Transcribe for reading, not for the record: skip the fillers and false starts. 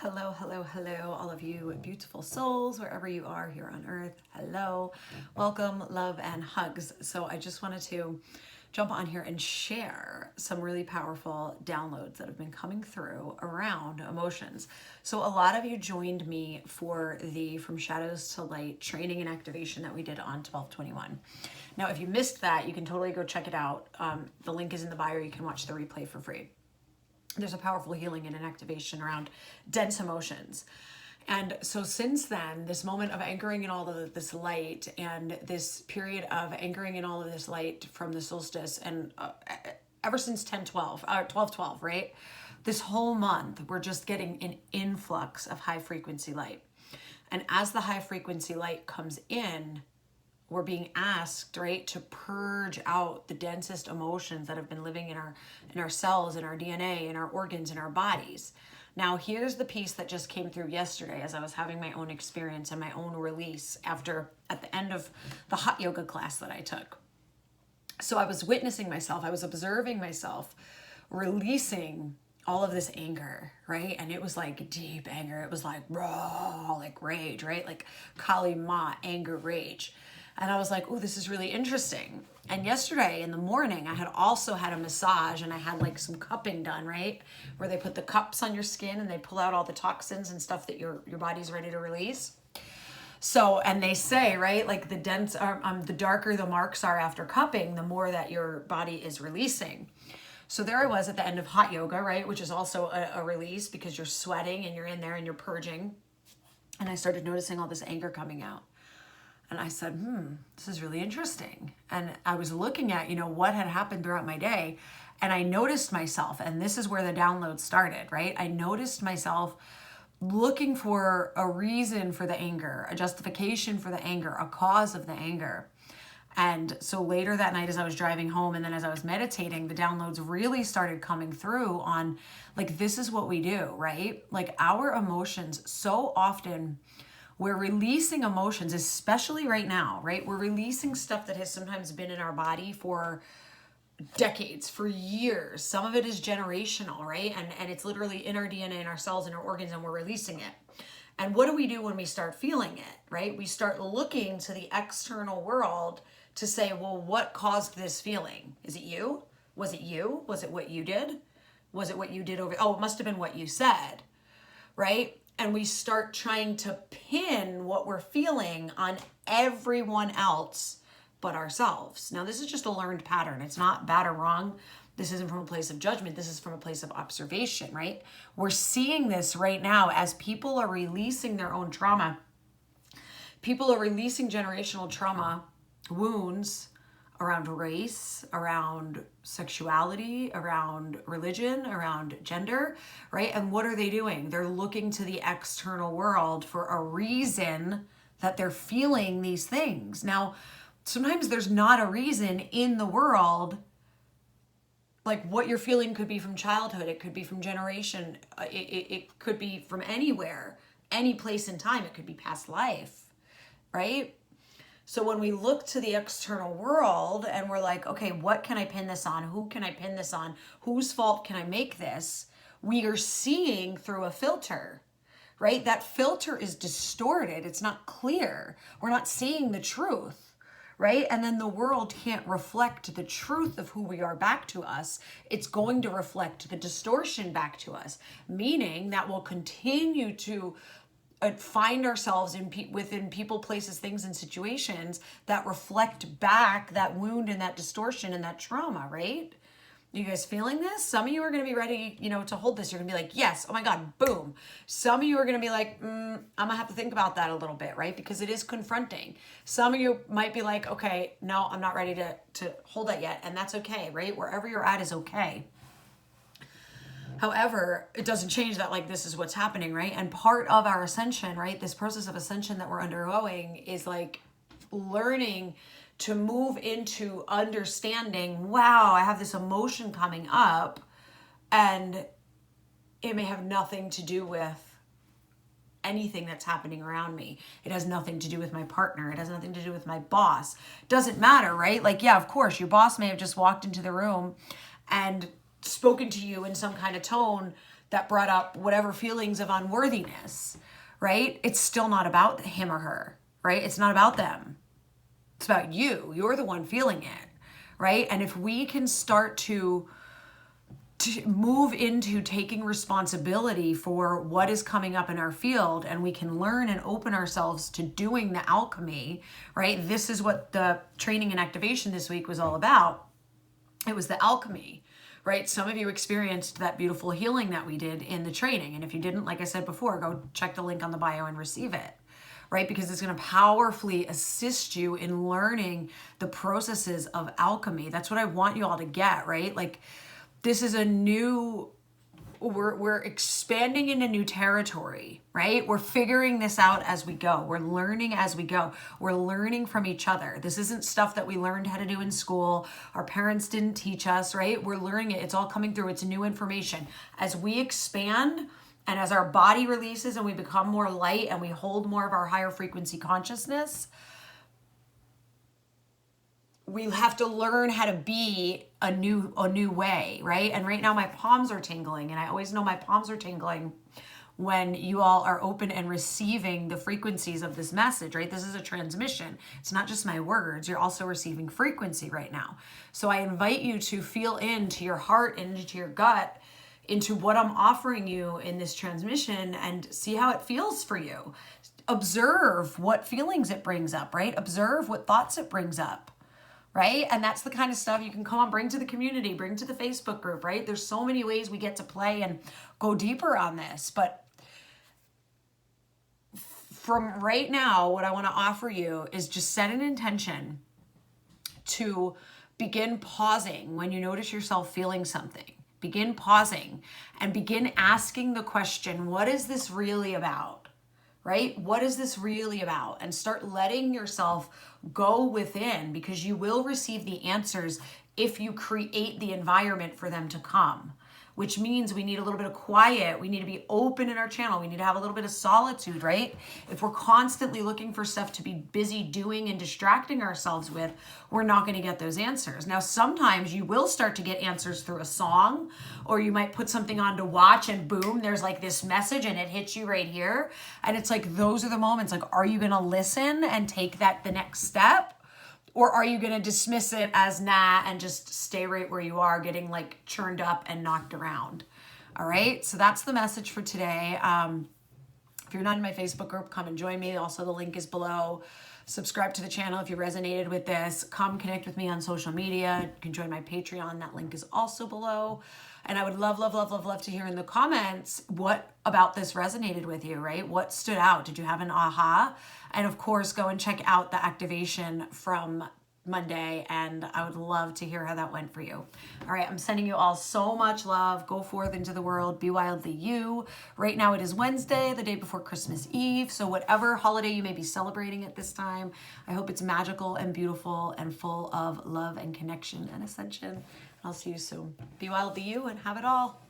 Hello, hello, hello, all of you beautiful souls, wherever you are here on earth. Hello, welcome, love, and hugs. So I just wanted to jump on here and share some really powerful downloads that have been coming through around emotions. So a lot of you joined me for the From Shadows to Light training and activation that we did on 12/21. Now, if you missed that, you can totally go check it out. The link is in the bio. You can watch the replay for free. There's a powerful healing and an activation around dense emotions. And so since then, this moment of anchoring in all of this light and this period of anchoring in all of this light from the solstice and ever since 12/12, right? This whole month, we're just getting an influx of high frequency light. And as the high frequency light comes in, we're being asked, right, to purge out the densest emotions that have been living in our cells, in our DNA, in our organs, in our bodies. Now, here's the piece that just came through yesterday as I was having my own experience and my own release at the end of the hot yoga class that I took. So I was witnessing myself, I was observing myself releasing all of this anger, right? And it was like deep anger. It was like raw, like rage, right? Like Kali Ma, anger, rage. And I was like, oh, this is really interesting. And yesterday in the morning, I had also had a massage and I had like some cupping done, right? Where they put the cups on your skin and they pull out all the toxins and stuff that your body's ready to release. So, and they say, right, like the darker the marks are after cupping, the more that your body is releasing. So there I was at the end of hot yoga, right? Which is also a release because you're sweating and you're in there and you're purging. And I started noticing all this anger coming out. And I said, this is really interesting. And I was looking at, what had happened throughout my day. And I noticed myself, and this is where the download started, right? I noticed myself looking for a reason for the anger, a justification for the anger, a cause of the anger. And so later that night as I was driving home and then as I was meditating, the downloads really started coming through on like, this is what we do, right? Like our emotions so often, we're releasing emotions, especially right now, right? We're releasing stuff that has sometimes been in our body for decades, for years. Some of it is generational, right? And it's literally in our DNA, in our cells, in our organs, and we're releasing it. And what do we do when we start feeling it, right? We start looking to the external world to say, well, what caused this feeling? Is it you? Was it you? Was it what you did? Was it what you did it must have been what you said, right? And we start trying to pin what we're feeling on everyone else but ourselves. Now, this is just a learned pattern. It's not bad or wrong. This isn't from a place of judgment. This is from a place of observation, right? We're seeing this right now as people are releasing their own trauma. People are releasing generational trauma, wounds, around race, around sexuality, around religion, around gender, right? And what are they doing? They're looking to the external world for a reason that they're feeling these things. Now, sometimes there's not a reason in the world. Like what you're feeling could be from childhood. It could be from generation. It could be from anywhere, any place in time. It could be past life, right? So when we look to the external world and we're like, okay, what can I pin this on? Who can I pin this on? Whose fault can I make this? We are seeing through a filter, right? That filter is distorted. It's not clear. We're not seeing the truth, right? And then the world can't reflect the truth of who we are back to us. It's going to reflect the distortion back to us, meaning that we'll continue to find ourselves within people, places, things, and situations that reflect back that wound and that distortion and that trauma, right? You guys feeling this? Some of you are going to be ready, to hold this. You're going to be like, yes, oh my God, boom. Some of you are going to be like, I'm going to have to think about that a little bit, right? Because it is confronting. Some of you might be like, okay, no, I'm not ready to hold that yet. And that's okay, right? Wherever you're at is okay. However, it doesn't change that like this is what's happening, right? And part of our ascension, right? This process of ascension that we're undergoing is like learning to move into understanding, wow, I have this emotion coming up and it may have nothing to do with anything that's happening around me. It has nothing to do with my partner. It has nothing to do with my boss. Doesn't matter, right? Like, yeah, of course, your boss may have just walked into the room and spoken to you in some kind of tone that brought up whatever feelings of unworthiness, right? It's still not about him or her, right? It's not about them. It's about you. You're the one feeling it, right? And if we can start to move into taking responsibility for what is coming up in our field, and we can learn and open ourselves to doing the alchemy, right? This is what the training and activation this week was all about. It was the alchemy, right? Some of you experienced that beautiful healing that we did in the training. And if you didn't, like I said before, go check the link on the bio and receive it, right? Because it's going to powerfully assist you in learning the processes of alchemy. That's what I want you all to get, right? Like, this is a new, we're expanding into new territory, right? We're figuring this out as we go. We're learning as we go. We're learning from each other. This isn't stuff that we learned how to do in school. Our parents didn't teach us, right? We're learning it. It's all coming through. It's new information. As we expand and as our body releases and we become more light and we hold more of our higher frequency consciousness, we have to learn how to be a new way, right? And right now my palms are tingling, and I always know my palms are tingling when you all are open and receiving the frequencies of this message, right? This is a transmission. It's not just my words. You're also receiving frequency right now. So I invite you to feel into your heart and into your gut, into what I'm offering you in this transmission, and see how it feels for you. Observe what feelings it brings up, right? Observe what thoughts it brings up. Right? And that's the kind of stuff you can come on, bring to the community, bring to the Facebook group, right? There's so many ways we get to play and go deeper on this. But from right now, what I want to offer you is just set an intention to begin pausing when you notice yourself feeling something. Begin pausing and begin asking the question, what is this really about? Right? What is this really about? And start letting yourself go within, because you will receive the answers if you create the environment for them to come, which means we need a little bit of quiet. We need to be open in our channel. We need to have a little bit of solitude, right? If we're constantly looking for stuff to be busy doing and distracting ourselves with, we're not going to get those answers. Now, sometimes you will start to get answers through a song, or you might put something on to watch and boom, there's like this message and it hits you right here. And it's like, those are the moments, like, are you going to listen and take that the next step? Or are you going to dismiss it as nah and just stay right where you are, getting like churned up and knocked around? All right. So that's the message for today. If you're not in my Facebook group, come and join me. Also, the link is below. Subscribe to the channel if you resonated with this. Come connect with me on social media. You can join my Patreon. That link is also below. And I would love, love, love, love, love to hear in the comments what about this resonated with you, right? What stood out? Did you have an aha? And of course, go and check out the activation from Monday, and I would love to hear how that went for you. All right, I'm sending you all so much love. Go forth into the world. Be wildly you. Right now it is Wednesday, the day before Christmas Eve. So whatever holiday you may be celebrating at this time, I hope it's magical and beautiful and full of love and connection and ascension. I'll see you soon. Be wildly you and have it all.